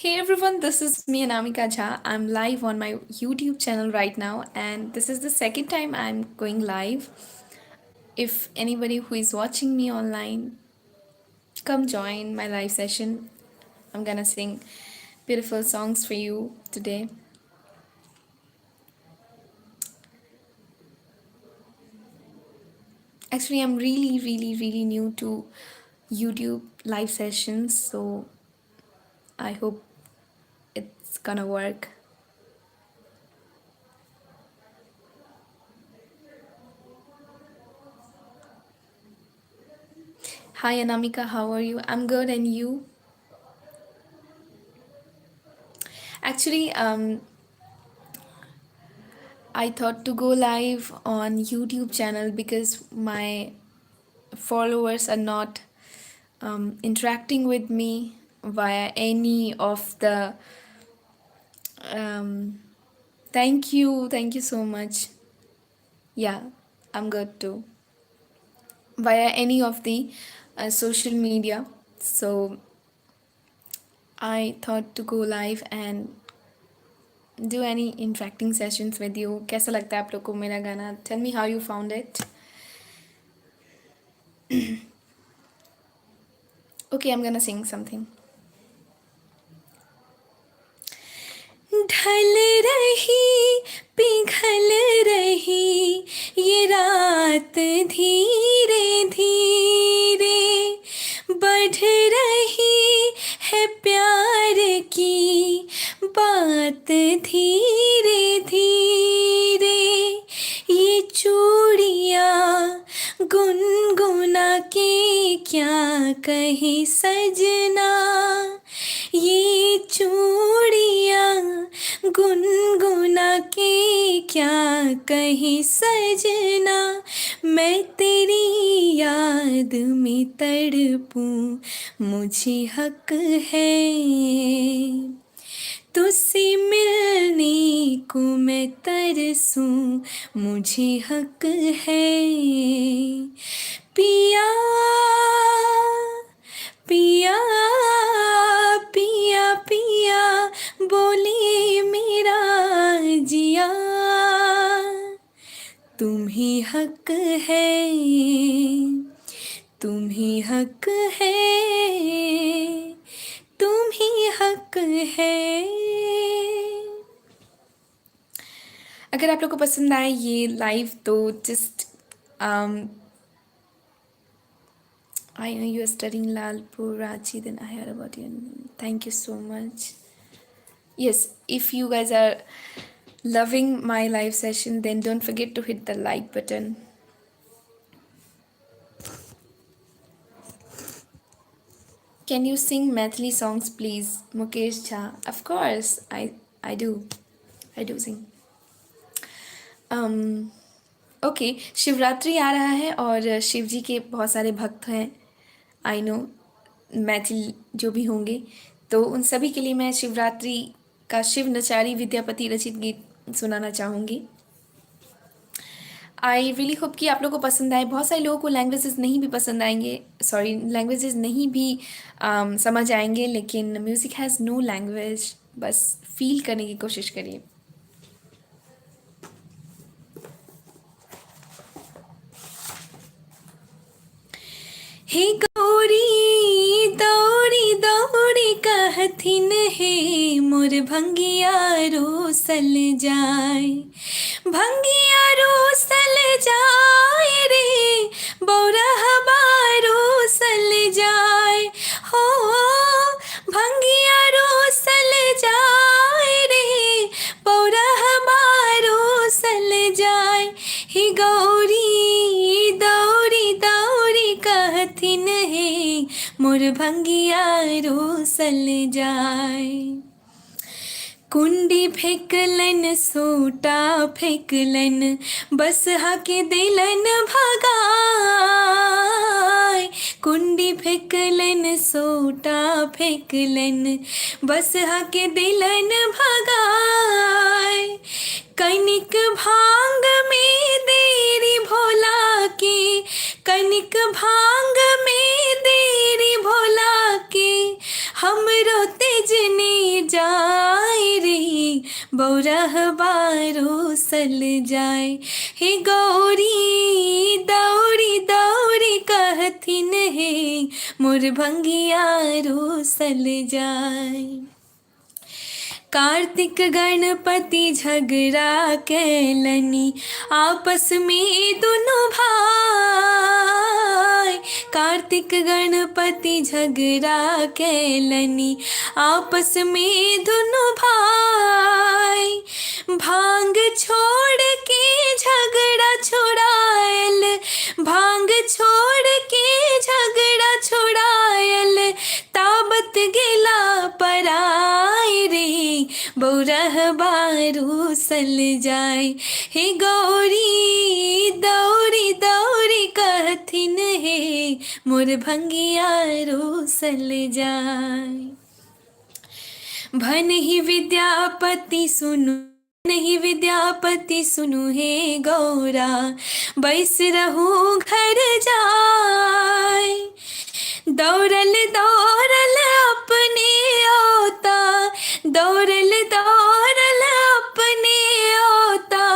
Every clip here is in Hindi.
Hey everyone, this is me Anamika Jha. I'm live on my YouTube channel right now, and this is the second time I'm going live. If anybody who is watching me online, come join my live session. I'm gonna sing beautiful songs for you today. Actually, I'm really new to YouTube live sessions, so I hope it's gonna work. Hi Anamika, how are you? I'm good, and you? Actually, I thought to go live on YouTube channel because my followers are not interacting with me via any of the um, thank you so much. Yeah, I'm good too. Via any of the social media. So I thought to go live and do any interacting sessions with you. कैसा लगता है आप लोग को मेरा गाना? Tell me how you found it. Okay, I'm gonna sing something. ढल रही पिघल रही ये रात धीरे धीरे बढ़ रही है प्यार की बात धीरे धीरे ये चूड़ियाँ गुनगुना के क्या कहे सजना ये चूड़ियाँ गुनगुना के क्या कहे सजना मैं तेरी याद में तड़पूं मुझे हक है तुझसे मिलने को मैं तरसूं मुझे हक है पिया पिया पिया पिया बोले मेरा जिया तुम्ही हक है तुम्ही हक है तुम्ही हक है। अगर आप लोग को पसंद आए ये लाइव तो just I know you are studying Lalpur, Ranchi, then I heard about you. Thank you so much. Yes, if you guys are loving my live session, then don't forget to hit the like button. Can you sing Maithili songs, please, Mukesh Jha? Of course, I do. I do sing. Okay Shivratri आ रहा है और शिव जी के बहुत सारे भक्त हैं आई नो मैथिल जो भी होंगे तो उन सभी के लिए मैं शिवरात्रि का शिव नचारी विद्यापति रचित गीत सुनाना चाहूँगी। आई रियली होप कि आप लोगों को पसंद आए। बहुत सारे लोगों को लैंग्वेजेस नहीं भी पसंद आएंगे, सॉरी लैंग्वेजेस नहीं भी समझ आएंगे, लेकिन म्यूज़िक हैज़ नो लैंग्वेज, बस फील करने की कोशिश करिए। हे गौरी दौड़ी दौड़ी कहथिन हे मोर भंगिया रोसल जाय भंगिया रोसल जाय रे बौरहबा रोसल जाय हो भंगिया रोसल जाय रे बौरहबा रोसल जाय हे गौरी दौड़ी दौड़ी कहथिन हे मोर भंगिया रोसल जाय कुंडी फेंकलन सोटा फेंकलन बस हाके दिलन भगाय कुंडी फेंकलन सोटा फेंकलन बस हाके दिलन भगाय कनिक भांग में देरी भोला के कनिक भांग में देरी भोला के हमरो तेजनी जाए रे, बौरह बारो सल जाए। हे गौरी दौरी दौरी कहथिन हे, मोर भंगिया रोसल जाए। कार्तिक गणपति झगड़ा कैलनी, आपस में दोनों भाई। कार्तिक गणपति झगड़ा कैलनी, आपस में दोनों भाई। भांग छोड़ के झगड़ा छुड़ायल, भांग छोड़ के झगड़ा छुड़ायल, ताबत गेला पराए रे, बौरह बारो सल जाए। हे गौरी दौरी दौरी कहथिन हे, मोर भंगिया रोसल जाए। भन ही विद्यापति सुनु, नहीं विद्यापति सुनु हे गौरा, बैस रहूं घर जाए। दौड़ल दौड़ल अपने ओता, दौड़ल दौड़ल अपने ओता,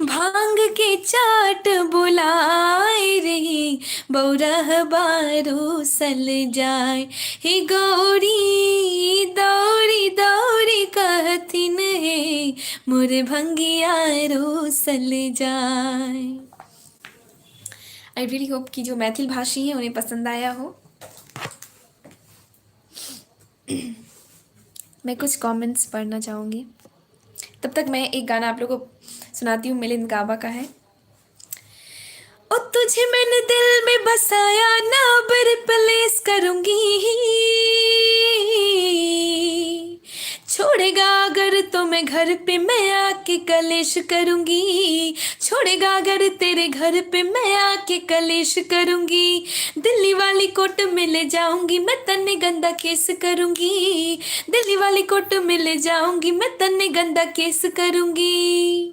भांग के चाट बुलाए रे, बौरह बारो सल जाए। हे गौरी दौरी दौरी कहथिन हे, मोर भंगिया रोसल जाए। आई रियली होप कि जो मैथिल भाषी हैं उन्हें पसंद आया हो। मैं कुछ कमेंट्स पढ़ना चाहूँगी, तब तक मैं एक गाना आप लोगों को सुनाती हूँ, मिलिंद गाबा का है। ओ तुझे मैंने दिल में बसाया, ना अब रिप्लेस करूँगी, छोड़ेगा अगर तो मैं घर पे मैं आके कलेश करूँगी, छोड़ेगा अगर तेरे घर पे मैं आके कलेश करूँगी। दिल्ली वाली कोर्ट में ले जाऊँगी मैं, तन्ने गंदा केस करूँगी, दिल्ली वाली कोर्ट में ले जाऊँगी मैं, तन्ने गंदा केस करूँगी।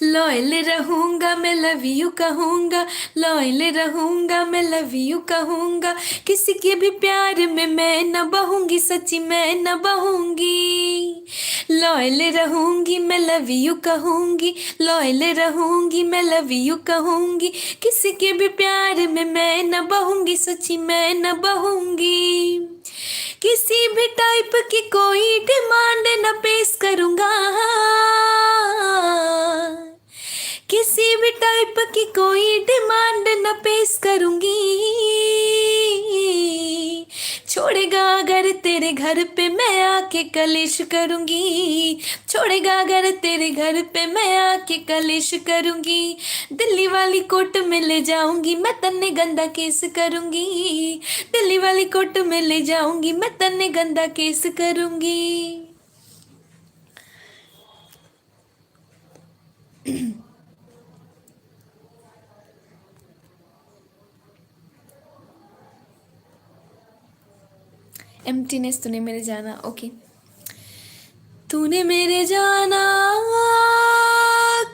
लॉयल रहूँगा मैं, लव यू कहूँगा, लॉयल रहूँगा मैं, लव यू कहूँगा, किसी के भी प्यार में मैं न बहूँगी, सच्ची मैं न बहूँगी। लॉयल रहूँगी मैं, लव यू कहूँगी, लॉयल रहूँगी मैं, लव यू कहूँगी, किसी के भी प्यार में मैं न बहूँगी, सच्ची मैं न बहूँगी। किसी भी टाइप की कोई डिमांड न पेश करूँगा, किसी भी टाइप की कोई डिमांड न पेश करूँगी। छोड़ेगा अगर तेरे घर पे मैं आके कलेश करूँगी, छोड़ेगा अगर तेरे घर पे मैं आके कलेश करूँगी। दिल्ली वाली कोर्ट में ले जाऊँगी मैं, तन्ने गंदा केस करूँगी, दिल्ली वाली कोर्ट में ले जाऊँगी मैं, तन्ने गंदा केस करूँगी। एम्प्टीनेस तूने मेरे जाना, ओके। तूने मेरे जाना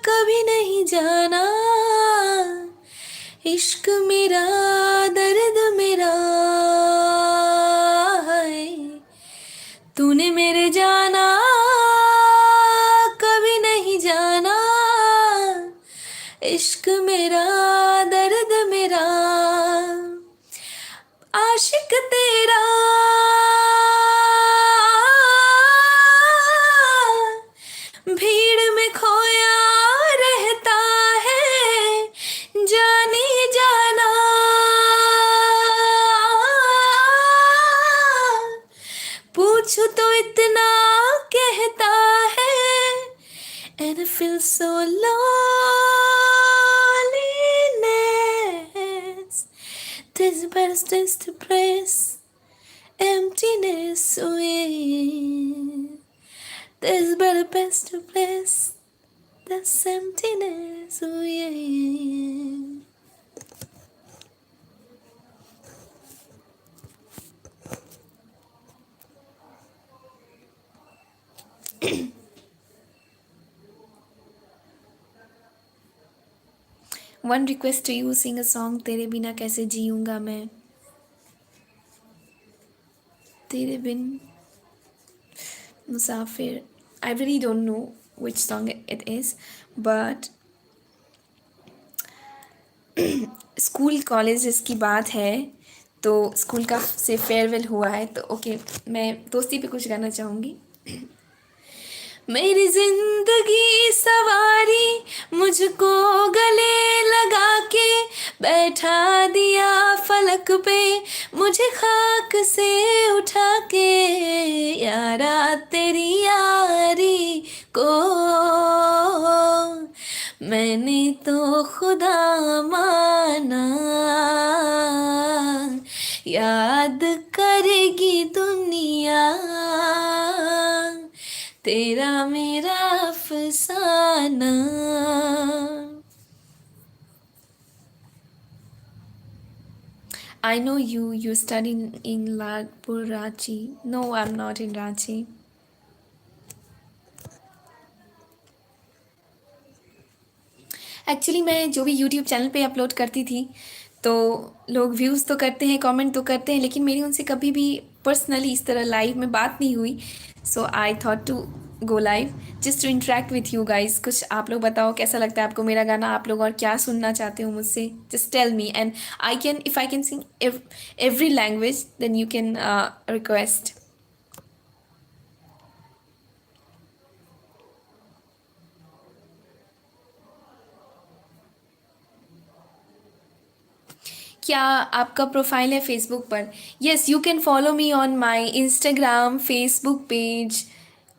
कभी नहीं जाना, इश्क मेरा दर्द मेरा है। तूने मेरे जाना कभी नहीं जाना, इश्क मेरा दर्द मेरा। आशिक तेरा भीड़ में खोया रहता है, जाने जाना। पूछू तो इतना कहता है, and I feel so loneliness. This best is to press emptiness away. This better best to press this emptiness away. One request to you, sing a song, तेरे बिना कैसे जीऊँगा मैं, तेरे बिन मुसाफिर, I really don't know which song it is, but school colleges की बात है तो स्कूल का से फेयरवेल हुआ है तो ओके, मैं दोस्ती पे कुछ गाना चाहूँगी। मेरी जिंदगी सवारी मुझको गले लगा के बैठा दिया फलक पे, मुझे खाक से उठा के यारा तेरी यारी को मैंने तो खुदा माना, याद करेगी दुनिया तेरा मेरा अफसाना। I know you study in Lagpur, Ranchi. No, I'm not in Ranchi. Actually मैं जो भी यूट्यूब चैनल पे अपलोड करती थी तो लोग व्यूज़ तो करते हैं, कमेंट तो करते हैं, लेकिन मेरी उनसे कभी भी पर्सनली इस तरह लाइव में बात नहीं हुई। So I thought to go live just to interact with you guys. कुछ आप लोग बताओ कैसा लगता है आपको मेरा गाना, आप लोग और क्या सुनना चाहते हो मुझसे, just tell me and I can, if I can sing every language then you can request. क्या आपका प्रोफाइल है फेसबुक पर? Yes, you can follow me on my Instagram, Facebook page,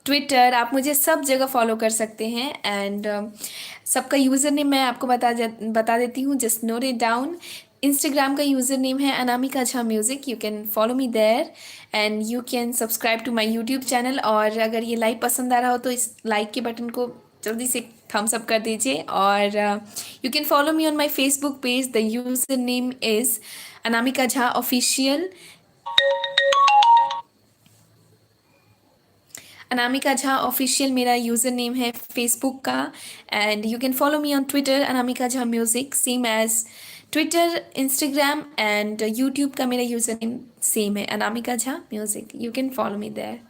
Twitter, आप मुझे सब जगह फॉलो कर सकते हैं। एंड सबका यूज़र नेम मैं आपको बता देती हूँ, just note it down. Instagram का यूज़र नेम है Anamika Jha music, you can follow me there and you can subscribe to my YouTube channel. और अगर ये लाइव पसंद आ रहा हो तो इस लाइक के बटन को जल्दी से थम्स अप कर दीजिए। और you can follow me on my Facebook page, the user name is Anamika Jha official. Anamika Jha official मेरा यूज़र नेम है फेसबुक का। And you can follow me on Twitter Anamika Jha music, same as Twitter, Instagram and YouTube का मेरा यूज़र नेम सेम है, Anamika Jha music. You can follow me there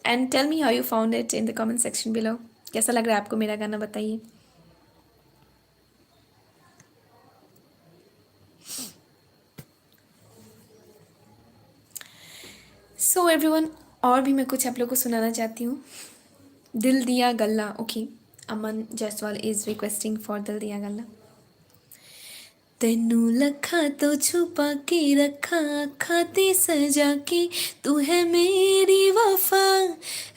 and tell me how you found it in the comment section below. कैसा लग रहा है आपको मेरा गाना, बताइए। सो एवरीवन, और भी मैं कुछ आप लोग को सुनाना चाहती हूँ। दिल दिया गल्ला, okay, Aman Jaiswal is requesting for दिल दिया गल्ला। तेनू लखा तो छुपा के रखा, खाते सजा के तू है मेरी वफा,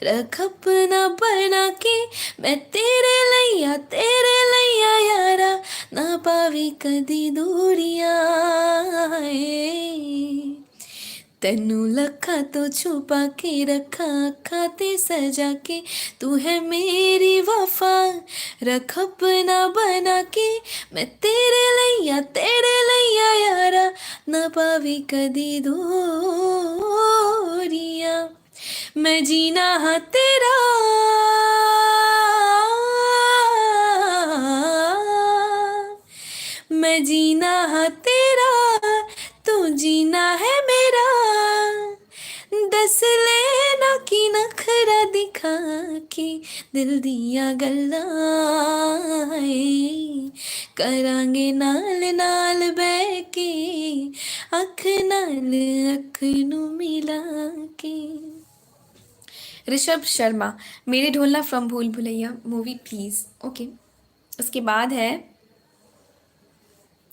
रख अपना बना के मैं तेरे लैया यारा, ना पावी कदी दूरियां। तेनू लखा तो छुपा के रखा, खाते सजा के तू है मेरी वफा, रख अपना बना के मैं तेरे लैया यारा, ना पावी कदी दूरियां। मैं जीना हाँ तेरा, मैं जीना हाँ तेरा, तू जीना है मेरा, दस लेना की नखरा दिखा के दिल दिया गल्ला, करांगे नाल नाल बह के अख नाल अख नू मिला के। ऋषभ शर्मा, मेरे ढोलना फ्रॉम भूल भुलैया मूवी प्लीज़, ओके। उसके बाद है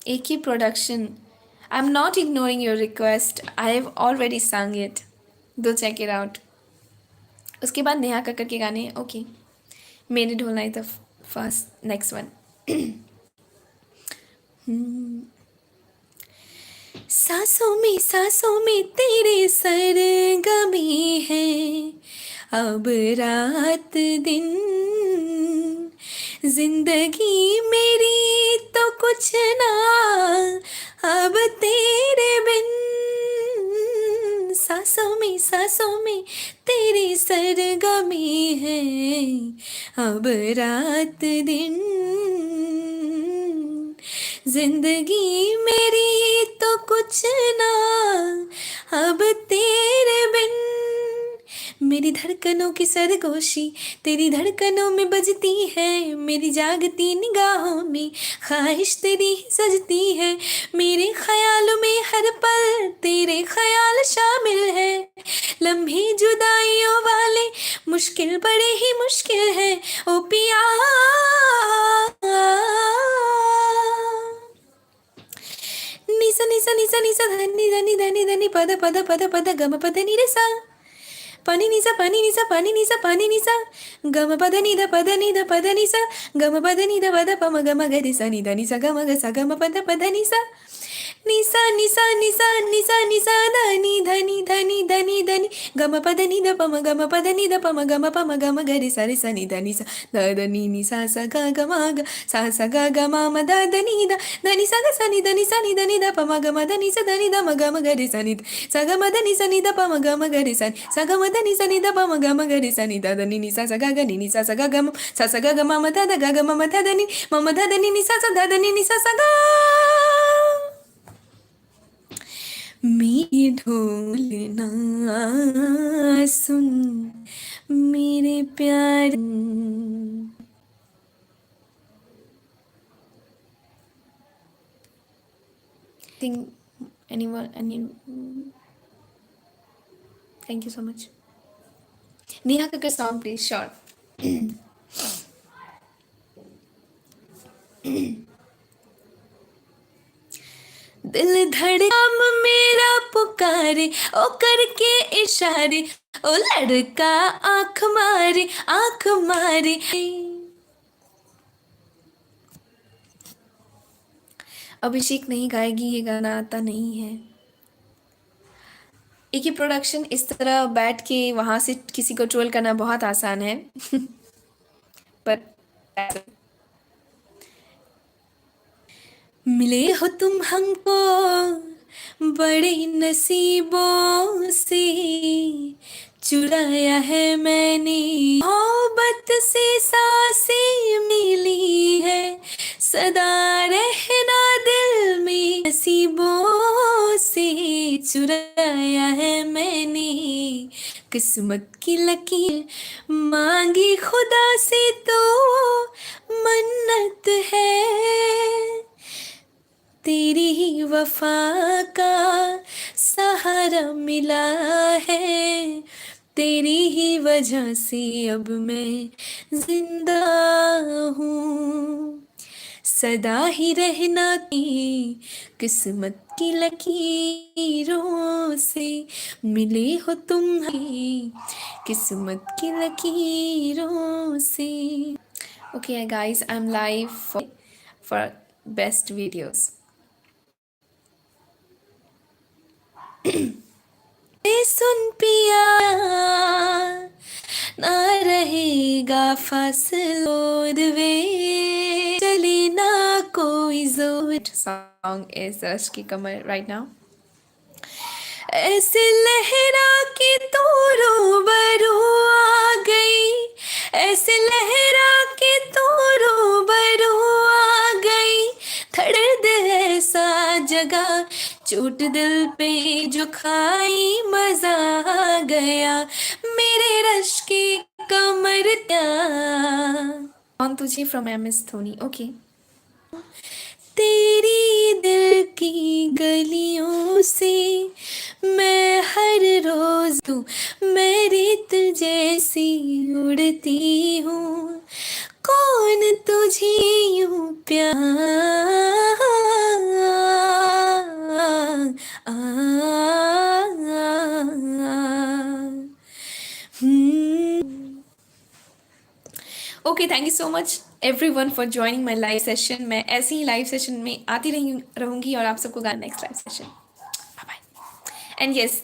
एक ही production, I am not ignoring your request, I have already sung it, do check it out. उसके बाद नेहा कक्कर के गाने, okay. Mere Dholna is the first, next one. सांसों में तेरे सरगमी है, अब रात दिन जिंदगी मेरी तो कुछ ना अब तेरे बिन, सांसों में तेरी सरगमी है, अब रात दिन जिंदगी मेरी तो कुछ ना अब तेरे बिन, मेरी मेरी धड़कनों की सरगोशी तेरी धड़कनों में बजती है, मेरी जागती निगाहों में ख्वाहिश तेरी ही सजती है, मेरे ख्यालों में हर पल तेरे ख्याल शामिल है, लम्हे जुदाइयों वाले मुश्किल बड़े ही मुश्किल है, ओ पिया निसा निसा निसा निसा धनी धनी धनी धनी पद पद पद पद गम पद नि रे सा पानी निसा पानी निसा पानी निसा पानी निसा गम पद नि द पद नि द पद निसा गम पद नि द पद पम गम ग रे सा नि द निसा गम ग सा गम पद पद निसा निसा निसा निसा निसा निसा धनी धनी धनी धनी धनी गम पद नि द पम गम पद नि द पम गम ग रे सा नि द निसा द द नि नि सा सा ग ग म ग सा सा ग ग म म द द नि द द नि सा ग सा नि द नि सा नि द नि द पम ग म द नि सा द नि द म ग म ग रे सा नि सा ग म द नि सा नि द पम ग म ग रे सा सा ग म द नि सा नि द पम ग म ग रे सा नि द द नि नि सा सा ग ग नि नि सा सा ग ग म सा सा ग ग म म द द ग ग म म द द नि म म द द नि नि सा सा द द नि नि सा सा ग मेरी ढोलना सुन मेरे प्यार think anyone thank you so much Neha Kakkar song please sure दिल धड़कन मेरा पुकारे ओ करके इशारे ओ लड़का आंख मारे अभिषेक नहीं गाएगी, ये गाना आता नहीं है। एक ही प्रोडक्शन इस तरह बैठ के वहां से किसी को ट्रोल करना बहुत आसान है पर मिले हो तुम हमको बड़े नसीबों से, चुराया है मैंने मोहब्बत से सांसें मिली है, सदा रहना दिल में नसीबों से, चुराया है मैंने किस्मत की लकीर, मांगी खुदा से तो मन्नत है, तेरी ही वफा का सहारा मिला है, तेरी ही वजह से अब मैं जिंदा हूँ, सदा ही रहना थी किस्मत की लकीरों से, मिले हो तुम ही किस्मत की लकीरों से। Okay guys, I'm live for best videos. सुन पिया ना रहेगा फासलों वे, चले ना कोई जोर। Song is Ashki Kamal right now. ऐसे लहरा के तू रूबरू आ गई, ऐसे लहरा के तू रूबरू आ गई, धड़क ऐसा जगा चोट दिल पे जो खाई, मजा आ गया मेरे रश की कमर त्या। On तुझे from MS धोनी. Okay. तेरी दिल की गलियों से मैं हर रोज तू, मैं रेत जैसी उड़ती हूँ, कौन तुझे यूं प्यार okay, thank you so much everyone for joining my live session. मैं ऐसे ही लाइव सेशन में आती रहूंगी और आप सबको गाना next live session. Bye bye and yes